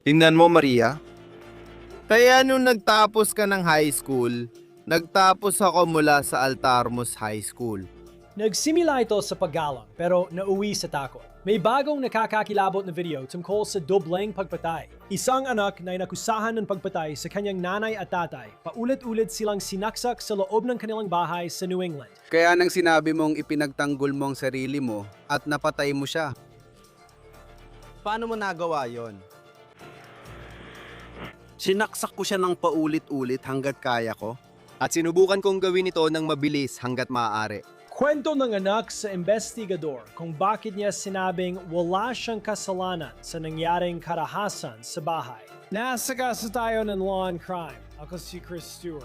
Tingnan mo, Maria. Kaya nung nagtapos ka ng high school, nagtapos ako mula sa Altarmus High School. Nagsimula ito sa paggalang pero nauwi sa takot. May bagong nakakakilabot na video tungkol sa dobleng pagpatay. Isang anak na inakusahan ng pagpatay sa kanyang nanay at tatay. Paulit-ulit silang sinaksak sa loob ng kanilang bahay sa New England. Kaya nang sinabi mong ipinagtanggol mo ang sarili mo at napatay mo siya. Paano mo nagawa yon? Sinaksak ko siya ng paulit-ulit hanggat kaya ko. At sinubukan kong gawin ito ng mabilis hanggat maaari. Kwento ng anak sa investigador kung bakit niya sinabing wala siyang kasalanan sa nangyaring karahasan sa bahay. Nasa kaso tayo ng Law and Crime. Ako si Chris Stewart.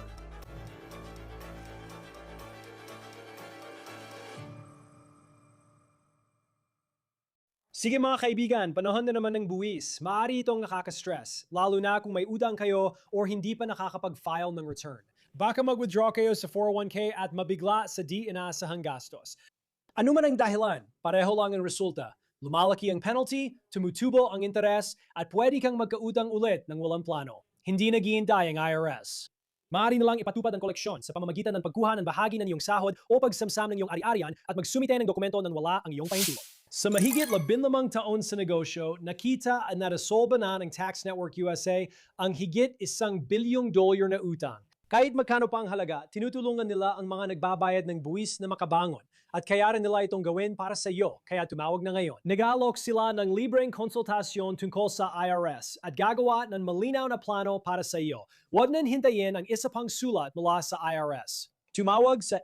Sige mga kaibigan, panahon na naman ng buwis. Maaari itong nakaka-stress, lalo na kung may utang kayo or hindi pa nakakapag-file ng return. Baka mag-withdraw kayo sa 401k at mabigla sa di inaasahang gastos. Ano man ang dahilan, pareho lang ang resulta. Lumalaki ang penalty, tumutubo ang interes, at pwede kang magkautang ulit ng walang plano. Hindi naghihintay ang IRS. Maaari nilang ipatupad ang koleksyon sa pamamagitan ng pagkuha ng bahagi ng iyong sahod o pagsamsam ng iyong ari-arian at magsumite ng dokumento nang wala ang iyong pahintulot. Sa mahigit 15 taon sa negosyo, nakita at naresolba na ng Tax Network USA ang higit $1 bilyong na utang. Kahit magkano pa ang halaga, tinutulungan nila ang mga nagbabayad ng buwis na makabangon at kaya rin nila itong gawin para sa iyo, kaya tumawag na ngayon. Nag-aalok sila ng libreng konsultasyon tungkol sa IRS at gagawa ng malinaw na plano para sa iyo. Huwag nang hintayin ang isa pang sulat mula sa IRS. Tumawag sa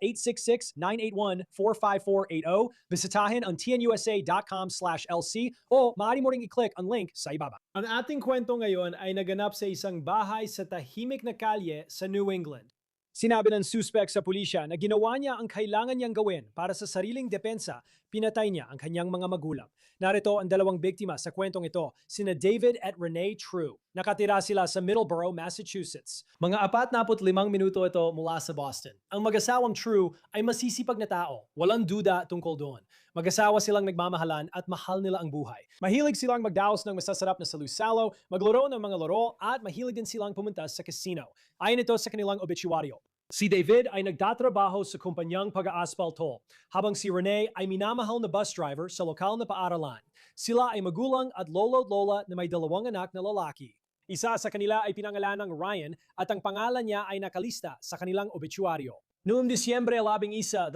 866-981-45480, bisitahin ang tnusa.com/lc o maaari mo ring i-click ang link sa ibaba. Ang ating kwento ngayon ay naganap sa isang bahay sa tahimik na kalye sa New England. Sinabi ng suspect sa pulisya na ginawa niya ang kailangan niyang gawin para sa sariling depensa, pinatay niya ang kanyang mga magulang. Narito ang dalawang biktima sa kwentong ito, sina David at Renee True. Nakatira sila sa Middleborough, Massachusetts. Mga 45 minuto ito mula sa Boston. Ang mag-asawang True ay masisipag na tao, walang duda tungkol doon. Mag-asawa silang nagmamahalan at mahal nila ang buhay. Mahilig silang magdaos ng masasarap na salusalo, maglaro ng mga laro at mahilig din silang pumunta sa casino. Ayon ito sa kanilang obituaryo. Si David ay nagtatrabaho sa kumpanyang pag-aaspalto, habang si Renee ay minamahal na bus driver sa lokal na paaralan. Sila ay magulang at lolo at lola na may 2 anak na lalaki. Isa sa kanila ay pinangalanang Ryan at ang pangalan niya ay nakalista sa kanilang obituaryo. Noong Disyembre 11, 2020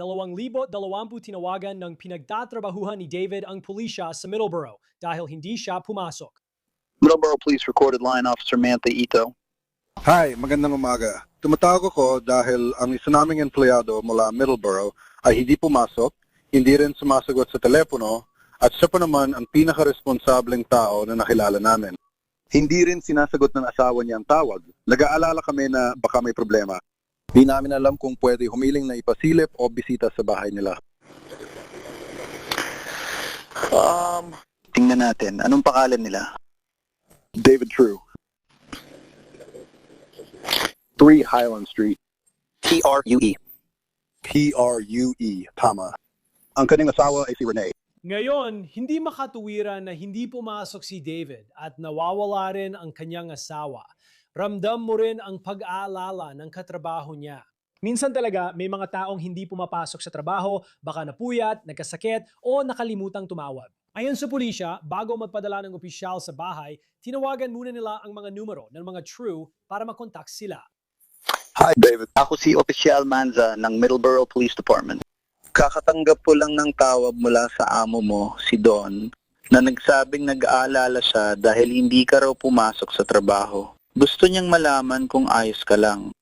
tinawagan ng pinagtatrabahuhan ni David ang pulisya sa Middleborough dahil hindi siya pumasok. Middleborough Police recorded line officer Mantha Ito. Hi, magandang umaga. Tumatawag ako dahil ang isa naming empleyado mula Middleborough ay hindi pumasok, hindi rin sumasagot sa telepono, at siya pa naman ang pinaka-responsableng tao na nakilala namin. Hindi rin sinasagot ng asawa niya ang tawag. Nag-aalala kami na baka may problema. Di namin alam kung pwede humiling na ipasilip o bisita sa bahay nila. Tingnan natin, anong pangalan nila? David True. 3 Highland Street. True. Prue, tama. Ang kanyang asawa ay si Renee. Ngayon, hindi makatuwiran na hindi pumasok si David at nawawala rin ang kanyang asawa. Ramdam mo rin ang pag-aalala ng katrabaho niya. Minsan talaga may mga taong hindi pumapasok sa trabaho, baka napuyat, nagkasakit o nakalimutang tumawag. Ayon sa pulisya, bago magpadala ng opisyal sa bahay, tinawagan muna nila ang mga numero ng mga True para makontak sila. Hi, David. Ako si Opisyal Manza ng Middleborough Police Department. Kakatanggap po lang ng tawag mula sa amo mo, si Don, na nagsabing nag-aalala siya dahil hindi ka raw pumasok sa trabaho. Gusto niyang malaman kung ayos ka lang.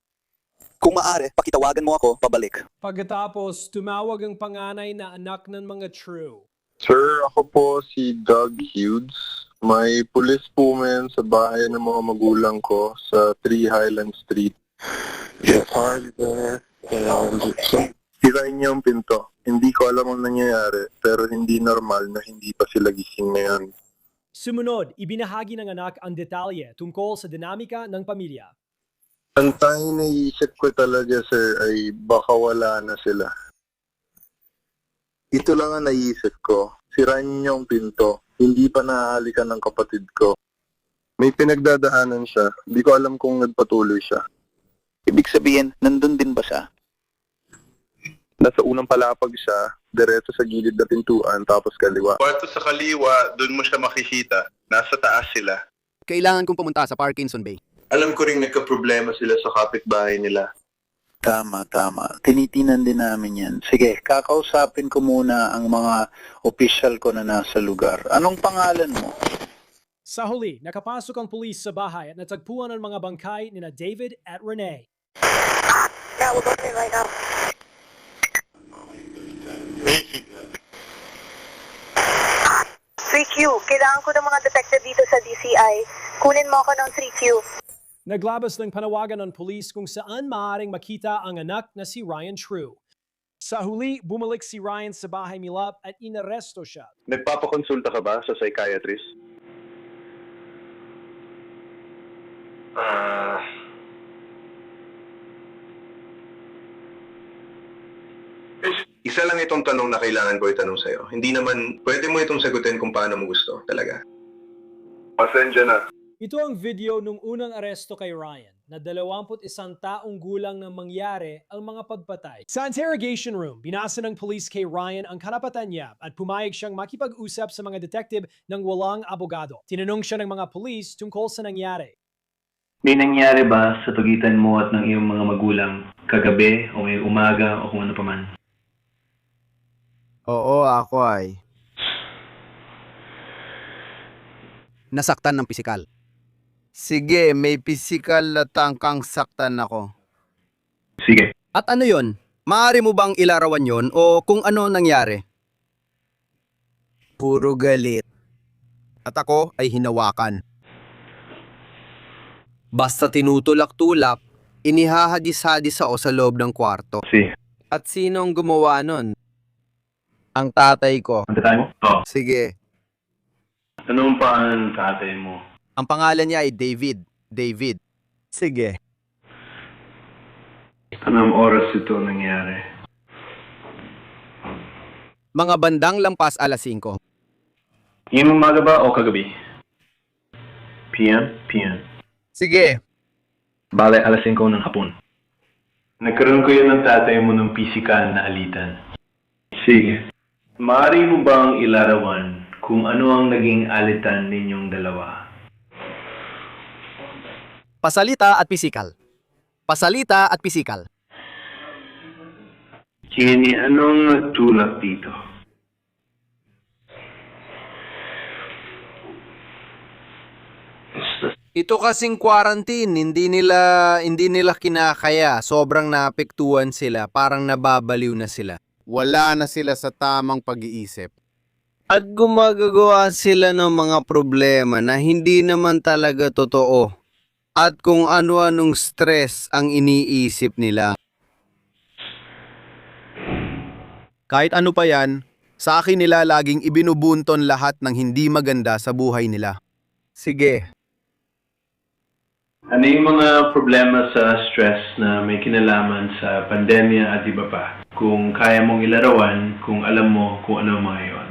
Kung maaari, pakitawagan mo ako pabalik. Pagkatapos, tumawag ang panganay na anak ng mga True. Sir, ako po si Doug Hughes. May pulis po men sa bahay ng mga magulang ko sa 3 Highland Street. Yes, hard there. Sirain niyo ang pinto. Hindi ko alam ang nangyayari, pero hindi normal na hindi pa sila gising na yan. Sumunod, ibinahagi ng anak ang detalye tungkol sa dinamika ng pamilya. Ang tanging naisip ko talaga, sir, ay baka wala na sila. Ito lang ang naisip ko. Sirain niyo ang pinto. Hindi pa nahalikan ng kapatid ko. May pinagdadaanan siya. Di ko alam kung nagpatuloy siya. Ibig sabihin, nandun din ba siya? Nasa unang palapag siya, diretso sa gilid na pintuan, tapos kaliwa. Kwarto sa kaliwa, dun mo siya makikita. Nasa taas sila. Kailangan kong pumunta sa Parkinson Bay. Alam ko rin nagka-problema sila sa kapitbahay nila. Tama. Tinitinan din namin yan. Sige, kakausapin ko muna ang mga opisyal ko na nasa lugar. Anong pangalan mo? Sa huli, nakapasok ang pulis sa bahay at natagpuan ang mga bangkay nina David at Renee. Yeah, we'll go there right now. 3Q, kailangan ko ng mga detective dito sa DCI. Kunin mo ako ng 3Q. Naglabas ng panawagan ng pulis kung saan maaaring makita ang anak na si Ryan True. Sa huli, bumalik si Ryan sa bahay nila at inaresto siya. Nagpapakonsulta ka ba sa psychiatrist? Isa lang itong tanong na kailangan ko itanong sa'yo. Hindi naman, pwede mo itong sagutin kung paano mo gusto, talaga. Pasensya na. Ito ang video nung unang aresto kay Ryan na 21 taong gulang nang mangyari ang mga pagpatay. Sa interrogation room, binasa ng police kay Ryan ang karapatan niya at pumayag siyang makipag-usap sa mga detective ng walang abogado. Tinanong siya ng mga police tungkol sa nangyari. May nangyari ba sa pagitan mo at ng iyong mga magulang kagabi o may umaga o kung ano paman? Oo, ako ay. Nasaktan ng pisikal. Sige, may pisikal na tangkang saktan ako. Sige. At ano yon? Maaari mo bang ilarawan yon o kung ano nangyari? Puro galit. At ako ay hinawakan. Basta tinutulak-tulak, inihahadis-hadis ako sa loob ng kwarto. At sino ang gumawa nun? Ang tatay ko. Ang tatay mo? Oo. Sige. Anong paan tatay mo? Ang pangalan niya ay David. David. Sige. Anong oras ito nangyari? Mga bandang lampas alas 5. Yung umaga ba o kagabi? PM? PM. Sige. Bale, alas 5 ng hapon. Nagkaroon ko yun ng tatay mo ng pisikal na alitan. Sige. Maaari mo bang ilarawan kung ano ang naging alitan ninyong dalawa? Pasalita at pisikal. Pasalita at pisikal. Jenny, anong nagtulak dito? Ito kasing quarantine, hindi nila kinakaya. Sobrang naapektuhan sila, parang nababaliw na sila. Wala na sila sa tamang pag-iisip. At gumagawa sila ng mga problema na hindi naman talaga totoo. At kung ano-anong stress ang iniisip nila. Kahit ano pa yan, sa akin nila laging ibinubunton lahat ng hindi maganda sa buhay nila. Sige. Ano yung mga problema sa stress na may kinalaman sa pandemya at iba pa? Kung kaya mong ilarawan, kung alam mo kung ano mga yun.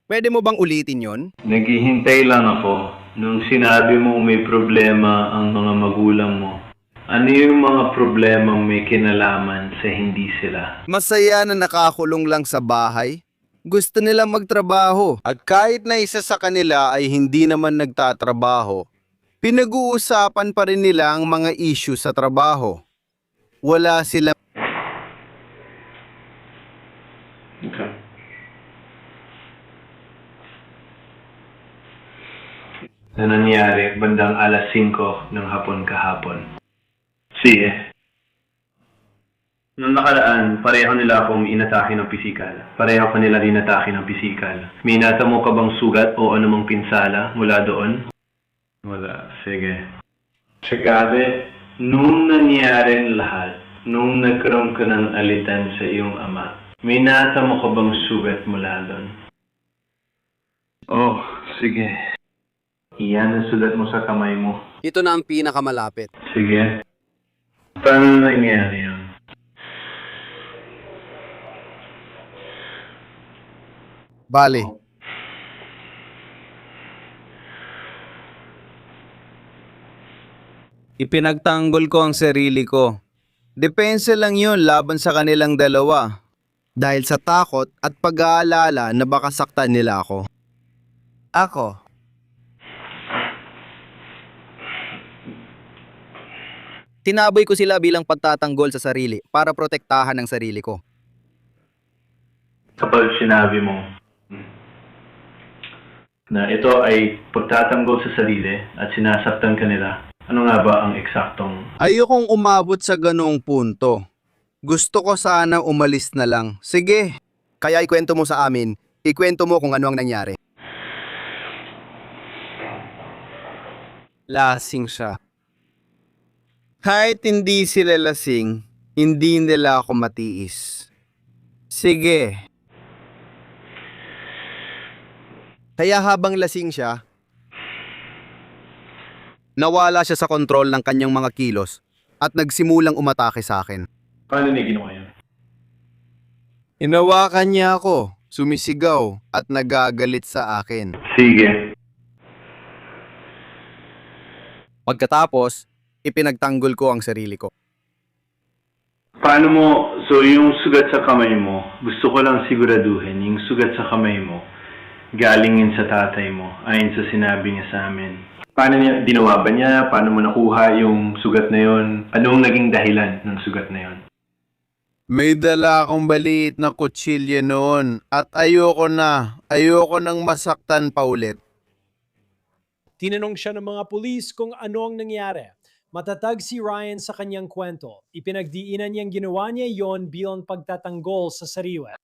Pwede mo bang ulitin yon? Naghihintay lang ako nung sinabi mo may problema ang mga magulang mo. Ano yung mga problemang may kinalaman sa hindi sila? Masaya na nakakulong lang sa bahay. Gusto nila magtrabaho. At kahit na isa sa kanila ay hindi naman nagtatrabaho, pinag-uusapan pa rin nila ang mga issue sa trabaho. Wala sila. Okay. Na nangyari bandang alas 5 ng hapon kahapon. Sige. Noong nakaraan, pareho nila akong inatake ng pisikal. Pareho ka nila rin atake ng pisikal. May natamo ka bang sugat o anumang pinsala mula doon? Wala. Sige. Tsagabi, nung nangyari lahat, nung nagkaroon ka ng alitan sa iyong ama, may natamo ka bang sugat mula doon? Oh, sige. Iyan ang sugat mo sa kamay mo. Ito na ang pinakamalapit. Sige. Paano nangyari yun? Bali, Ipinagtanggol ko ang sarili ko. Depensa lang yun laban sa kanilang dalawa. dahil sa takot at pag-aalala na baka saktan nila ako. Ako, Tinaboy ko sila bilang pagtatanggol sa sarili para protektahan ang sarili ko. Kapag sinabi mo na ito ay pagtatanggol sa sarili at sinasaktan ka nila, ano nga ba ang eksaktong ayokong umabot sa ganong punto. Gusto ko sana umalis na lang. Sige, Kaya ikwento mo sa amin, ikwento mo kung ano ang nangyari. lasing siya. Kahit hindi sila lasing, hindi nila ako matiis. Sige, Kaya habang lasing siya, nawala siya sa kontrol ng kanyang mga kilos at nagsimulang umatake sa akin. paano niya ginawa yun? inawakan niya ako, sumisigaw at nagagalit sa akin. Sige. Pagkatapos, ipinagtanggol ko ang sarili ko. Paano mo, so yung sugat sa kamay mo, gusto ko lang siguraduhin, yung sugat sa kamay mo, galing yun sa tatay mo, ayon sa sinabi niya sa amin. Paano niya, ginawa ba niya? Paano mo nakuha yung sugat na yun? Anong naging dahilan ng sugat na yun? May dala akong maliit na kutsilyo noon at ayoko nang masaktan pa ulit. Tinanong siya ng mga pulis kung ano ang nangyari. Matatag si Ryan sa kanyang kwento. Ipinagdiinan niyang ginawa niya yon bilang pagtatanggol sa sariwa.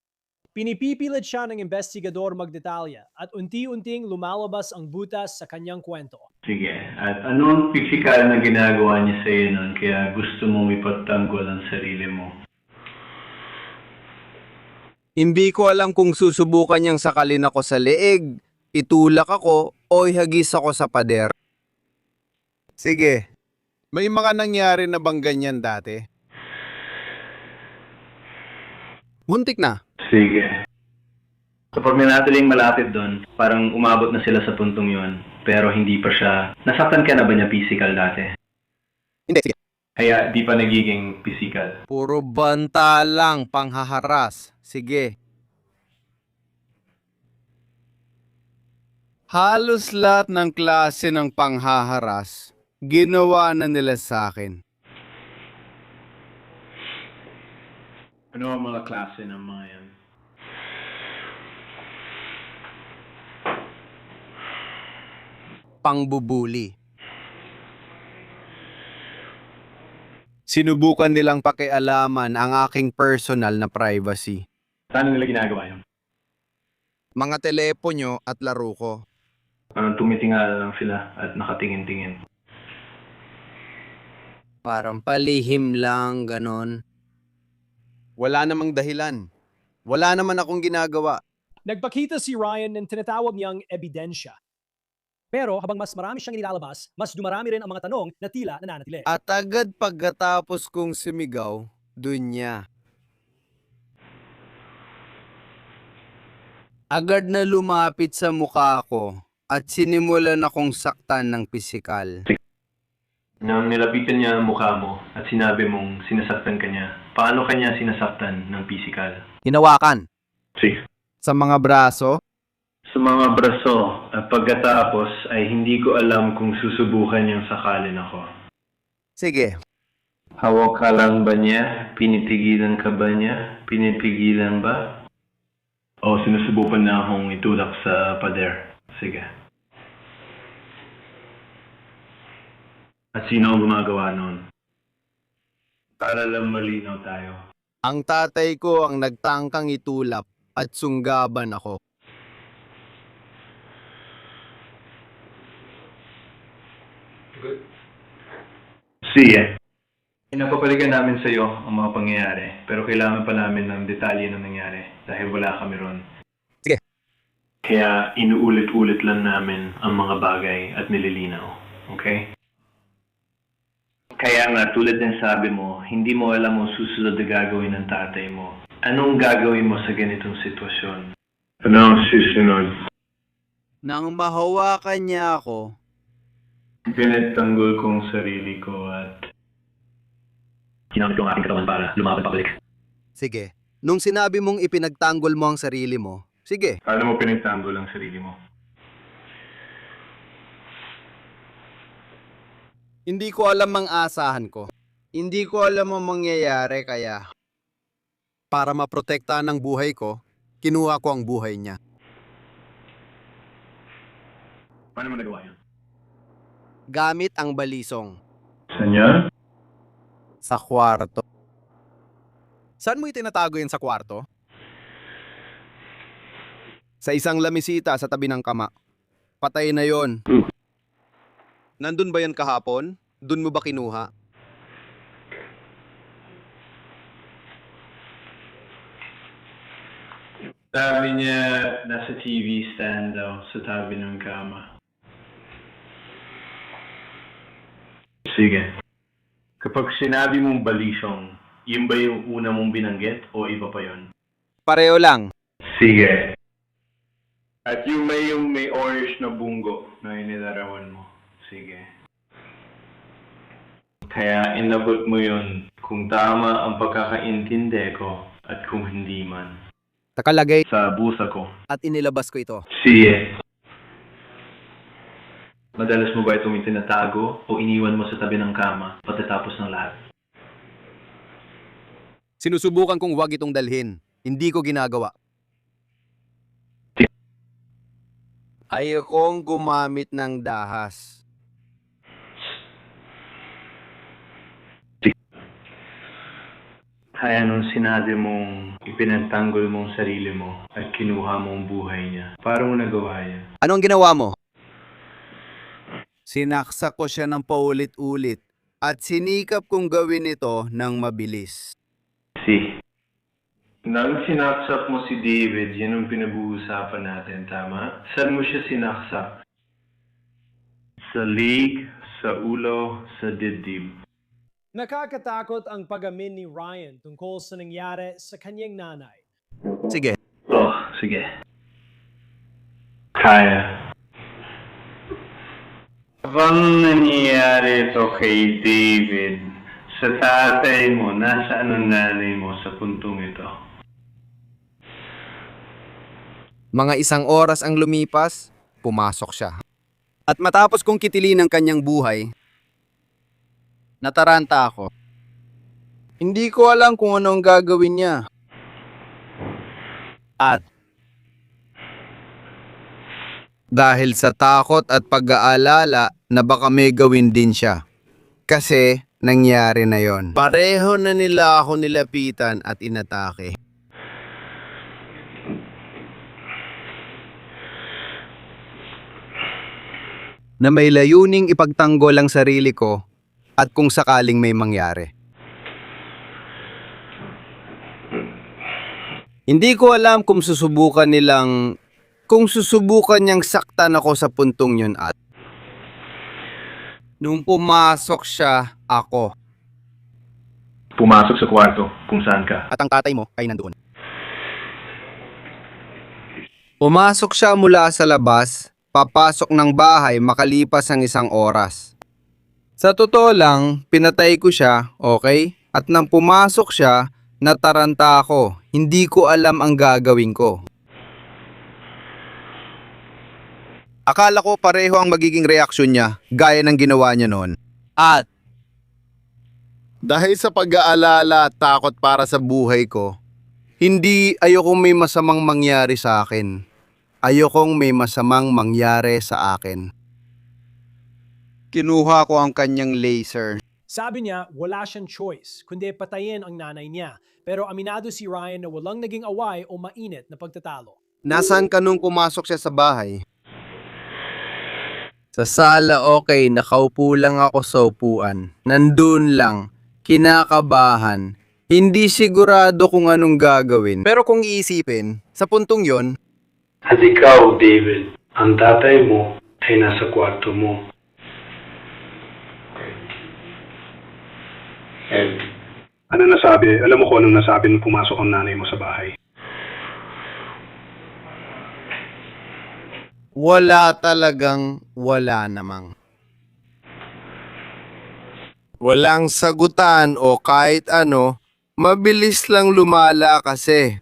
Pinipipilit siya ng investigador magdetalya at unti-unting lumalabas ang butas sa kanyang kwento. Sige. At anong pisikal na ginagawa niya sa iyo nun kaya gusto mong ipagtanggol ang sarili mo? Hindi ko alam kung susubukan niyang sakalin ako sa leeg, itulak ako o ihagis ako sa pader. Sige, may mga nangyari na bang ganyan dati? Muntik na. Sige. Kapag may natiling malapit doon, parang umabot na sila sa puntong yon, pero hindi pa siya. Nasaktan ka na ba niya physical dati? Hindi, sige. Kaya di pa nagiging physical. Puro banta lang, panghaharas. Sige. Halos lahat ng klase ng panghaharas, ginawa na nila sa akin. Ano ang mga klase ng mga yan? Pangbubuli. Sinubukan nilang pakialaman ang aking personal na privacy. Paano nila ginagawa yun? Mga telepono at laro ko. Parang tumitingala lang sila at nakatingin-tingin. Parang palihim lang, ganon. Wala namang dahilan. Wala naman akong ginagawa. Nagpakita si Ryan ng tinatawag niyang ebidensya. Pero habang mas marami siyang inilalabas, mas dumarami rin ang mga tanong na tila nananatili. At agad pagkatapos kong sumigaw, dun niya. Agad na lumapit sa mukha ko at sinimulan akong saktan ng pisikal. Nang nilapitan niya ang mukha mo at sinabi mong sinasaktan ka niya, paano kanya sinasaktan ng physical? Hinawakan. Sige. Sa mga braso, Sa mga braso at pagkatapos ay hindi ko alam kung susubukan niyang sakalin ako. sige. Hawak ka lang ba niya? Pinipigilan ka ba niya? Pinipigilan ba? O sinusubukan na akong itulak sa pader. Sige. At sino ang gumagawa noon? Para lang malinaw tayo. Ang tatay ko ang nagtangkang itulap at sunggaban ako. Sige. Pinapapalikan namin sa iyo ang mga pangyayari, pero kailangan pa namin ng detalye ng nangyari dahil wala kami ron. Sige. Kaya inuulit-ulit lang namin ang mga bagay at nililinaw. Okay? Kaya nga, tulad ng sabi mo, hindi mo alam ang susunod na gagawin ng tatay mo. Anong gagawin mo sa ganitong sitwasyon? Anong susunod? Nang mahawakan niya ako, Pinatanggol kong sarili ko at ginamit ko ang aking katawan para lumaban pabalik. Sige, nung sinabi mong ipinagtanggol mo ang sarili mo, sige. Paano mo pinagtanggol ang sarili mo? hindi ko alam ang asahan ko. Hindi ko alam ang mangyayari kaya Para maprotektahan ang buhay ko, kinuha ko ang buhay niya. Paano mo nagawa yun? gamit ang balisong Saan yan? sa kwarto. Saan mo itinatago yan sa kwarto? Sa isang lamisita sa tabi ng kama. Patay na yon. Nandun ba yan kahapon? Dun mo ba kinuha? Sabi niya, nasa TV stand daw sa tabi ng kama. Sige. Kapag sinabi mong balisong, yun ba yung una mong binanggit o iba pa yun? Pareho lang. Sige. At yung may orange na bunggo na inilarawan mo. Sige. Kaya inabot mo yun kung tama ang pagkakaintindi ko at kung hindi man. Nakalagay Sa busa ko. at inilabas ko ito. Sige. Madalas mo ba itong itinatago o iniwan mo sa tabi ng kama pagkatapos ng lahat? Sinusubukan kong wag itong dalhin. Hindi ko ginagawa. Ayokong gumamit ng dahas. Kaya nung sinabi mong ipinagtanggol mong sarili mo at kinuha mong buhay niya, parang mo nagawa yan. Ano ang ginawa mo? Sinaksak ko siya ng paulit-ulit at sinikap kong gawin ito ng mabilis. Nang sinaksak mo si David, yan ang pinag-uusapan natin, tama? Saan mo siya sinaksak? Sa leg, sa ulo, sa dibdib. Nakakatakot ang pag-amin ni Ryan tungkol sa nangyari sa kanyang nanay. Sige, Oh, sige. Kaya. Bang nangyayari ito kay David, sa tatay mo, nasaan ang nanay mo sa puntong ito? mga 1 oras ang lumipas, pumasok siya. At matapos kong kitilin ang kanyang buhay, nataranta ako. Hindi ko alam kung ano ang gagawin niya. At Dahil sa takot at pag-aalala na baka may gawin din siya. Kasi nangyari na yon. Pareho na nila ako nilapitan at inatake. na may layuning ipagtanggol ang sarili ko at kung sakaling may mangyari. Hindi ko alam kung susubukan niyang saktan ako sa puntong yun at nung pumasok siya, ako. Pumasok sa kwarto, kung saan ka. At ang tatay mo ay nandoon. Pumasok siya mula sa labas, papasok ng bahay makalipas ang 1 oras. Sa totoo lang, pinatay ko siya, okay? At nang pumasok siya, nataranta ako. Hindi ko alam ang gagawin ko. Akala ko pareho ang magiging reaksyon niya, gaya ng ginawa niya noon. At Dahil sa pag-aalala at takot para sa buhay ko, hindi ayokong may masamang mangyari sa akin. Ayokong may masamang mangyari sa akin. Kinuha ko ang kanyang laser. Sabi niya, wala siyang choice, kundi patayin ang nanay niya. Pero aminado si Ryan na walang naging away o mainit na pagtatalo. Nasaan ka nung pumasok siya sa bahay? Sa sala, okay. Nakaupo lang ako sa upuan. Nandun lang. Kinakabahan. Hindi sigurado kung anong gagawin. Pero kung iisipin, sa puntong yon, At ikaw, David, ang tatay mo ay nasa kwarto mo. And alam mo kung anong nasabi nung pumasok ang nanay mo sa bahay. Wala talagang wala namang. Walang sagutan o kahit ano, mabilis lang lumala kasi.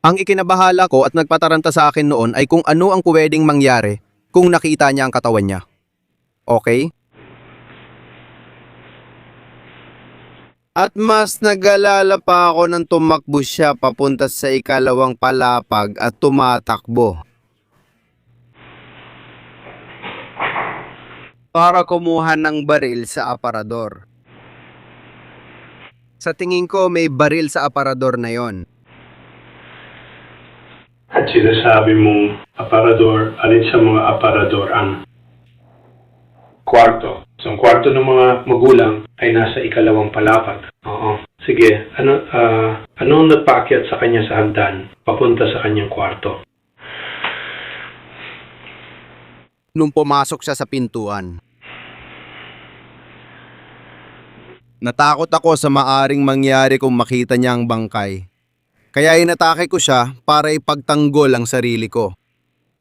Ang ikinabahala ko at nagpataranta sa akin noon ay kung ano ang pwedeng mangyari kung nakita niya ang katawan niya. Okay? At mas nag-alala pa ako nang tumakbo siya papunta sa ikalawang palapag at tumatakbo. Para kumuha ng baril sa aparador. Sa tingin ko may baril sa aparador na yon. At sinasabi mong aparador, alin sa mga aparador ang kwarto. So, ang kwarto ng mga magulang ay nasa ikalawang palapag. Oo. Sige, anong nagpaakyat sa kanya sa hagdan papunta sa kanyang kwarto? Nung pumasok siya sa pintuan. Natakot ako sa maaring mangyari kung makita niya ang bangkay. Kaya inatake ko siya para ipagtanggol ang sarili ko.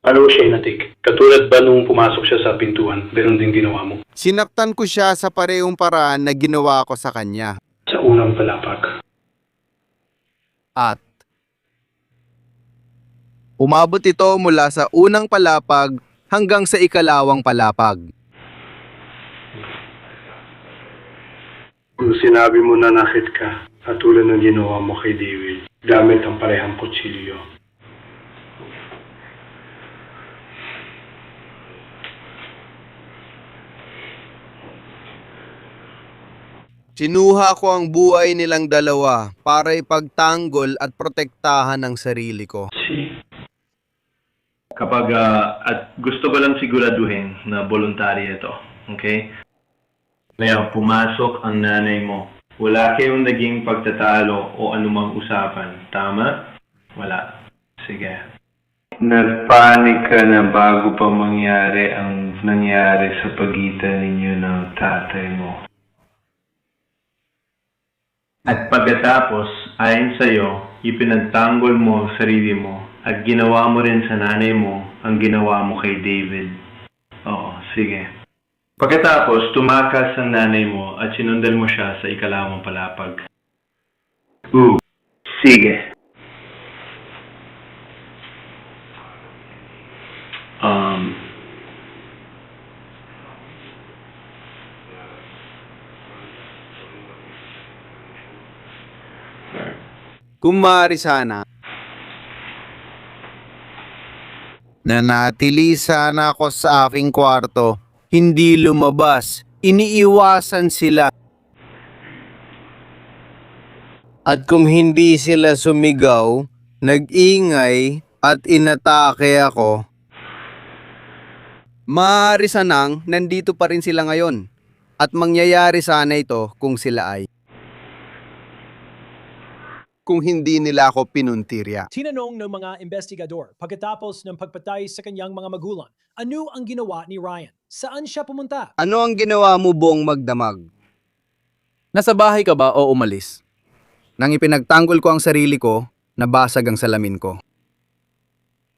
Ano siya inatik? Katulad ba nung pumasok siya sa pintuan, meron din ginawa mo? Sinaktan ko siya sa parehong paraan na ginawa ko sa kanya. Sa unang palapag. At umabot ito mula sa unang palapag hanggang sa ikalawang palapag. Kung sinabi mo na nakit ka, katulad ng ginawa mo kay David, gamit ang parehang kutsilyo. Sinuha ko ang buhay nilang dalawa para ipagtanggol at protektahan ang sarili ko. Kapag, at gusto ko lang siguraduhin na voluntary ito, okay? Ngayon, pumasok ang nanay mo. Wala kayong naging pagtatalo o anumang usapan, tama? Wala. Sige. Nagpanik ka na bago pa mangyari ang nangyari sa pagitan ninyo ng tatay mo. At pagkatapos, ayon sa'yo, ipinagtanggol mo ang sarili mo at ginawa mo rin sa nanay mo ang ginawa mo kay David. Oo, sige. Pagkatapos, tumakas ang nanay mo at sinundan mo siya sa ikalawang palapag. Sige. Kung maaari sana, nanatili sana ako sa aking kwarto, hindi lumabas, iniiwasan sila. At kung hindi sila sumigaw, nag-ingay at inatake ako, Maaari sanang nandito pa rin sila ngayon at mangyayari sana ito kung sila ay. kung hindi nila ako pinuntirya. Tinanong ng mga investigador pagkatapos ng pagpatay sa kanyang mga magulang, ano ang ginawa ni Ryan? Saan siya pumunta? Ano ang ginawa mo, Bong Magdamag? Nasa bahay ka ba o umalis? Nang ipinagtanggol ko ang sarili ko, nabasag ang salamin ko.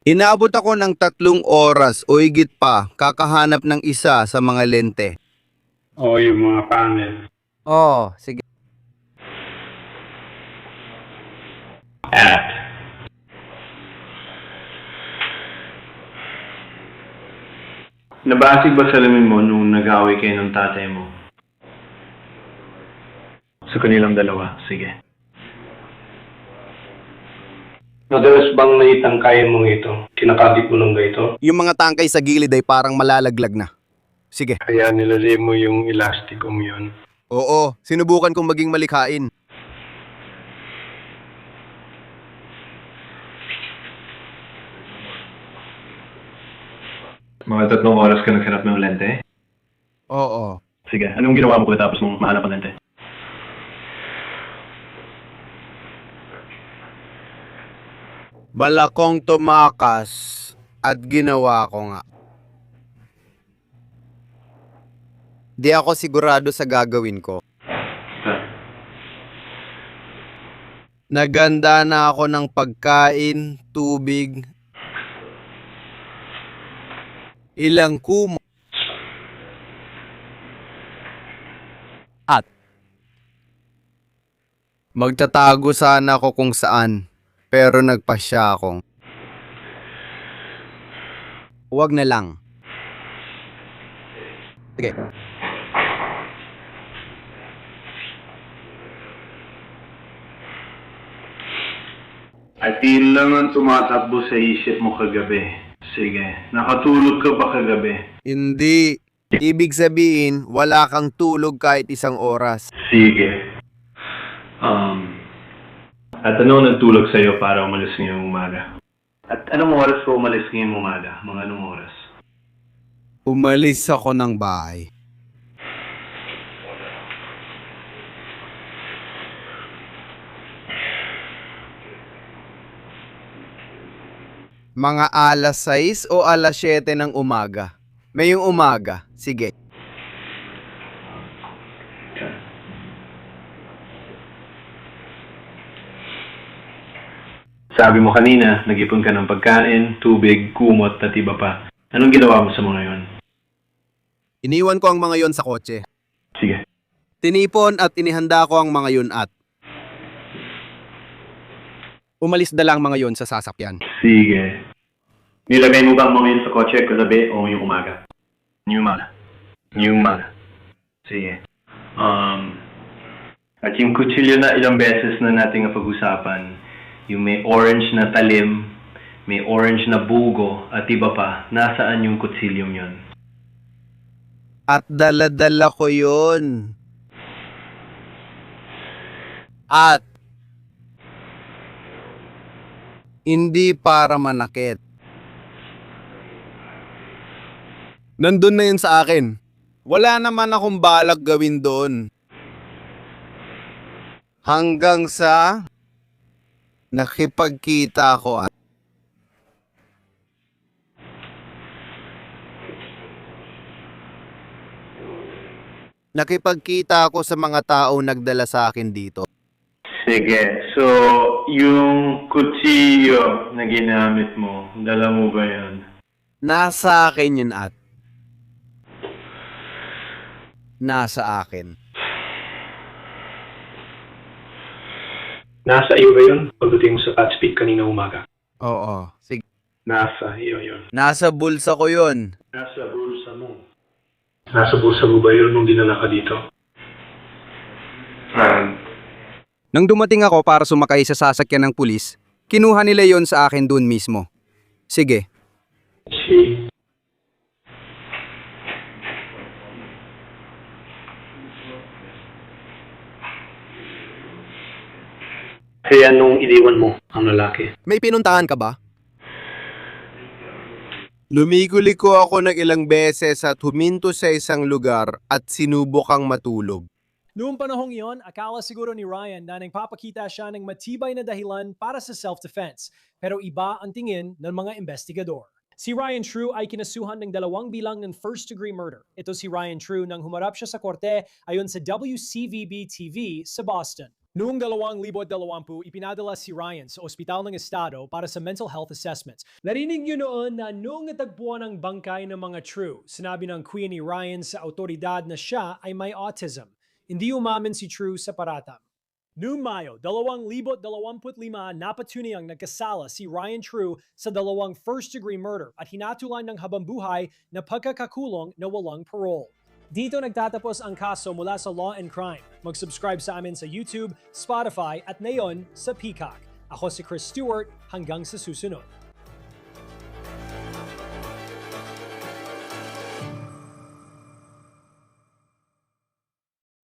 Inaabot ako ng 3 oras o higit pa kakahanap ng isa sa mga lente. O yung mga panel. Oh, sige. At nabasig ba salamin mo nung nag-away kayo ng tatay mo? Sa kanilang dalawa, sige. Madalas bang naitangkay mong ito? Kinakabit mo lang ba ito? Yung mga tangkay sa gilid ay parang malalaglag na. Sige. Kaya nilalay mo yung elastic mo yun. Oo, sinubukan kong maging malikhain. Mga 3 oras ka naghanap ng lente? Oo. Sige, anong ginawa mo pagkatapos mong mahanap ng lente? Balakong tumakas at ginawa ko nga. Di ako sigurado sa gagawin ko. Naganda na ako ng pagkain, tubig, ilang kumot, at magtatago sana ako kung saan, pero nagpasya akong huwag na lang. Sige. At yun lang ang tumatakbo sa isip mo kagabi. Sige, nakatulog ka ba kagabi? Hindi. Ibig sabihin, wala kang tulog kahit isang oras. Sige. At anong nagtulog sa'yo para umalis ngayong umaga? At anong oras ko umalis ngayong umaga? Mga anong oras? Umalis ako ng bahay. Mga alas 6 o alas 7 ng umaga. Mayong umaga. Sige. Sabi mo kanina, nag-ipon ka ng pagkain, tubig, kumot at iba pa. Anong ginawa mo sa mga yon? Iniwan ko ang mga yon sa kotse. Sige. Tinipon at inihanda ko ang mga yon at umalis na lang mga yon sa sasakyan. Sige. Nilagay mo ba ang mga yun sa kotse kagabi o yung umaga? Yung umaga. Yung umaga. Sige. At yung kutsilyo na ilang beses na nating napag-usapan, yung may orange na talim, may orange na bugo, at iba pa, nasaan yung kutsilyong yun? At dala-dala ko yun. At hindi para manakit. Nandun na yun sa akin. Wala naman akong balak gawin doon. Hanggang sa nakipagkita ako at nakipagkita ako sa mga tao nagdala sa akin dito. Sige. So, yung kutsilyo na ginamit mo, dala mo ba yan? Nasa akin yun at nasa akin. Nasa iyo ba yun pagdating mo sa Patspeak kanina umaga? Oo. Sige. Nasa iyo yun. Nasa bulsa ko yun. Nasa bulsa mo. Nasa bulsa mo ba yun nung dinala ka dito? Nang dumating ako para sumakay sa sasakyan ng pulis, kinuha nila yon sa akin doon mismo. Sige. Kaya nung iniwan mo ang lalaki. May pinuntahan ka ba? Lumiko-liko ako ng ilang beses at huminto sa isang lugar at sinubukang matulog. Noong panahong iyon, akala siguro ni Ryan na nagpapakita siya ng matibay na dahilan para sa self-defense, pero iba ang tingin ng mga investigador. Si Ryan True ay kinasuhan ng 2 bilang ng first-degree murder. Ito si Ryan True nang humarap siya sa korte ayon sa WCVB-TV sa Boston. Noong 2020, ipinadala si Ryan sa Ospital ng Estado para sa mental health assessments. Narinig niyo noon na noong natagpuan ang bangkay ng mga True, sinabi ng queen ni Ryan sa autoridad na siya ay may autism. Hindi umamin si True sa paratang. Noong Mayo, 2025, napatunay ang nagkasala si Ryan True sa 2 first-degree murder at hinatulan ng habambuhay na pagkakakulong na walang parole. Dito nagtatapos ang kaso mula sa Law and Crime. Mag-subscribe sa amin sa YouTube, Spotify at ngayon sa Peacock. Ako si Chris Stewart, hanggang sa susunod.